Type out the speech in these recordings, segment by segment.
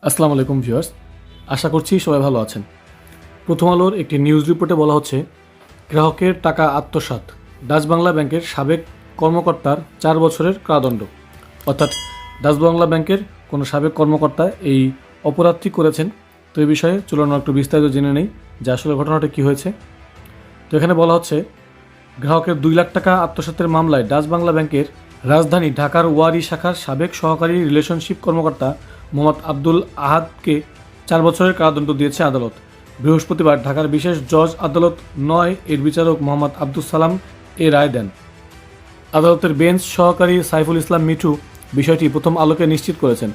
আসসালামু আলাইকুম ভিউয়ার্স, আশা করছি সবাই ভালো আছেন। প্রথম আলোর একটি নিউজ রিপোর্টে বলা হচ্ছে, গ্রাহকের টাকা আত্মসাৎ, ডাচ বাংলা ব্যাংকের সাবেক কর্মকর্তার 4 বছরের কারাদণ্ড। অর্থাৎ ডাচ বাংলা ব্যাংকের কোনো সাবেক কর্মকর্তা এই অপরাধটি করেছেন। তো এই বিষয়ে চলুন একটু বিস্তারিত জেনে নেই যে আসলে ঘটনাটা কী হয়েছে। তো এখানে বলা হচ্ছে, গ্রাহকের 2 লাখ টাকা আত্মসাতের মামলায় ডাচ বাংলা ব্যাংকের রাজধানী ঢাকার ওয়ারি শাখার সাবেক সহকারী রিলেশনশিপ কর্মকর্তা মোহাম্মদ আব্দুল আহাদকে 4 বছরের কারাদণ্ড দিয়েছে আদালত। বৃহস্পতিবার ঢাকার বিশেষ জজ আদালত 9 এর বিচারক মোহাম্মদ আব্দুল সালাম এ রায় দেন। আদালতের বেঞ্চ সহকারী সাইফুল ইসলাম মিঠু বিষয়টি প্রথম আলোকে নিশ্চিত করেছেন।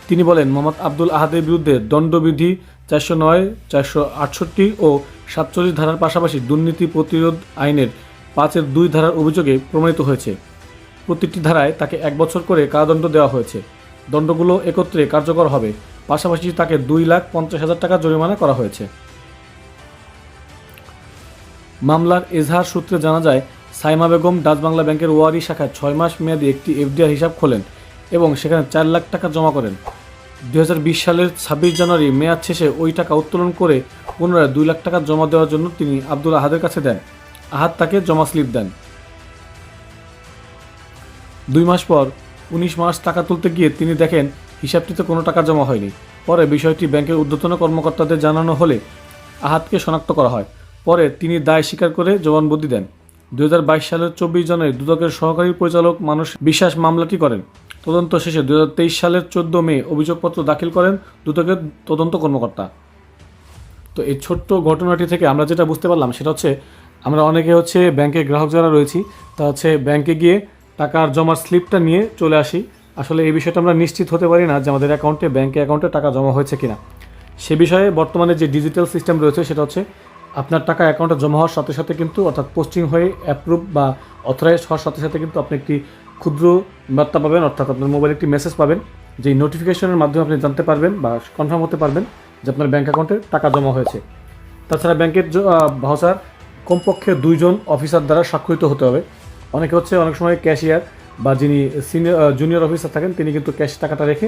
তিনি বলেন, মোহাম্মদ আব্দুল আহাদের বিরুদ্ধে দণ্ডবিধি 409, 468 ও 47 ধারার পাশাপাশি দুর্নীতি প্রতিরোধ আইনের 5-2 ধারার অভিযোগে প্রমাণিত হয়েছে। প্রতিটি ধারায় তাকে 1 বছর করে কারাদণ্ড দেওয়া হয়েছে। দণ্ডগুলো একত্রে কার্যকর হবে। পাশাপাশি তাকে 2,50,000 টাকা জরিমানা করা হয়েছে। মামলার এজাহার সূত্রে জানা যায়, সাইমা বেগম ডাচ বাংলা ব্যাংকের ওয়ারি শাখায় 6 মাস মেয়াদী একটি এফডিআর হিসাব খোলেন এবং সেখানে 4 লাখ টাকা জমা করেন। 2020 সালের 26 জানুয়ারি মেয়াদ শেষে ওই টাকা উত্তোলন করে পুনরায় 2 লাখ টাকা জমা দেওয়ার জন্য তিনি আব্দুল আহাদের কাছে দেন। আহাদ তাকে জমা স্লিপ দেন। 2 মাস পর 19 মার্চ টাকা তুলতে গিয়ে তিনি দেখেন হিসাবটিতে কোনো টাকা জমা হয়নি। পরে বিষয়টি ব্যাংকের ঊর্ধ্বতন কর্মকর্তাদের জানানো হলে আহাদকে শনাক্ত করা হয়। পরে তিনি দায় স্বীকার করে জবানবন্দি দেন। 2022 সালের 24 জানুয়ারি দুদকের সহকারী পরিচালক মানস বিশ্বাস মামলাটি করেন। তদন্ত শেষে 2023 সালের 14 মে অভিযোগপত্র দাখিল করেন দুদকের তদন্ত কর্মকর্তা। তো এই ছোট্ট ঘটনাটি থেকে আমরা যেটা বুঝতে পারলাম সেটা হচ্ছে, আমরা অনেকে ব্যাংকের গ্রাহক যারা রয়েছি তা ব্যাংকে গিয়ে টাকার জমার স্লিপটা নিয়ে চলে আসি। আসলে এই বিষয়টা আমরা নিশ্চিত হতে পারি না যে আমাদের ব্যাংক অ্যাকাউন্টে টাকা জমা হয়েছে কিনা। সে বিষয়ে বর্তমানে যে ডিজিটাল সিস্টেম রয়েছে সেটা হচ্ছে, আপনার টাকা অ্যাকাউন্টে জমা হওয়ার সাথে সাথে কিন্তু, অর্থাৎ পোস্টিং হয়ে অ্যাপ্রুভ বা অথরাইজড হওয়ার সাথে সাথে কিন্তু আপনি একটি ক্ষুদ্র বার্তা পাবেন, অর্থাৎ আপনার মোবাইলে একটি মেসেজ পাবেন, যেই নোটিফিকেশনের মাধ্যমে আপনি জানতে পারবেন বা কনফার্ম হতে পারবেন যে আপনার ব্যাংক অ্যাকাউন্টে টাকা জমা হয়েছে। তাছাড়া ব্যাংকের ভাউচার কমপক্ষে 2 জন অফিসার দ্বারা স্বাক্ষরিত হতে হবে। অনেক সময় ক্যাশিয়ার বা যিনি জুনিয়র অফিসার থাকেন তিনি কিন্তু ক্যাশ টাকাটা রেখে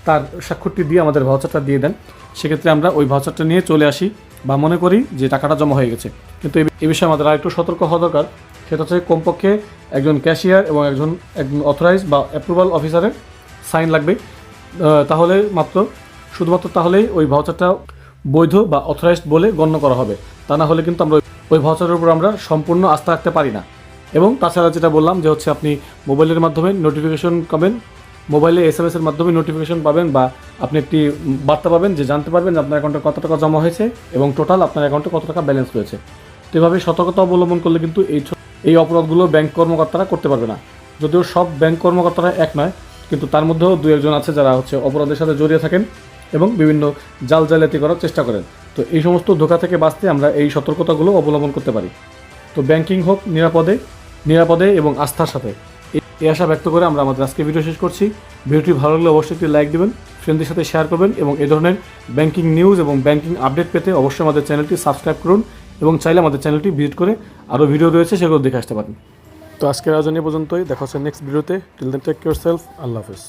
তার স্বাক্ষরটি দিয়ে আমাদের ভাউচারটা দিয়ে দেন। সেক্ষেত্রে আমরা ওই ভাউচারটা নিয়ে চলে আসি বা মনে করি যে টাকাটা জমা হয়ে গেছে। কিন্তু এই বিষয়ে আমাদের আরেকটু সতর্ক হওয়া দরকার। সেটা হচ্ছে, কমপক্ষে একজন ক্যাশিয়ার এবং একজন অথরাইজ বা অ্যাপ্রুভাল অফিসারের সাইন লাগবে। শুধুমাত্র তাহলেই ওই ভাউচারটা বৈধ বা অথরাইজড বলে গণ্য করা হবে। তা না হলে কিন্তু আমরা ওই ভাউচারের উপর আমরা সম্পূর্ণ আস্থা রাখতে পারি না। এবং তাছাড়া যেটা বললাম যে আপনি মোবাইলের মাধ্যমে নোটিফিকেশন পাবেন, মোবাইলে SMS এর মাধ্যমে নোটিফিকেশন পাবেন, বা আপনি একটি বার্তা পাবেন যে জানতে পারবেন যে আপনার অ্যাকাউন্টে কত টাকা জমা হয়েছে এবং টোটাল আপনার অ্যাকাউন্টে কত টাকা ব্যালেন্স রয়েছে। তো এভাবে সতর্কতা অবলম্বন করলে কিন্তু এই অপরাধগুলো ব্যাংক কর্মকর্তারা করতে পারবে না। যদিও সব ব্যাংক কর্মকর্তারা এক নয়, কিন্তু তার মধ্যেও 2-1 জন আছে যারা অপরাধের সাথে জড়িয়ে থাকেন এবং বিভিন্ন জালিয়াতি করার চেষ্টা করেন। তো এই সমস্ত ধোঁকা থেকে বাঁচতে আমরা এই সতর্কতাগুলো অবলম্বন করতে পারি। তো ব্যাংকিং হোক নিরাপদে এবং আস্থার সাথে, এই আশা ব্যক্ত করে আমরা আমাদের আজকে ভিডিও শেষ করছি। ভিডিওটি ভালো লাগলে অবশ্যই একটি লাইক দেবেন, ফ্রেন্ডদের সাথে শেয়ার করবেন এবং এই ধরনের ব্যাংকিং নিউজ এবং ব্যাংকিং আপডেট পেতে অবশ্যই আমাদের চ্যানেলটি সাবস্ক্রাইব করুন এবং চাইলে আমাদের চ্যানেলটি ভিজিট করে আরও ভিডিও রয়েছে সেগুলো দেখে আসতে পারেন। তো আজকের আয়োজন এ পর্যন্তই। দেখা হচ্ছে নেক্সট ভিডিওতে। Till then take care self. আল্লাহ হাফেজ।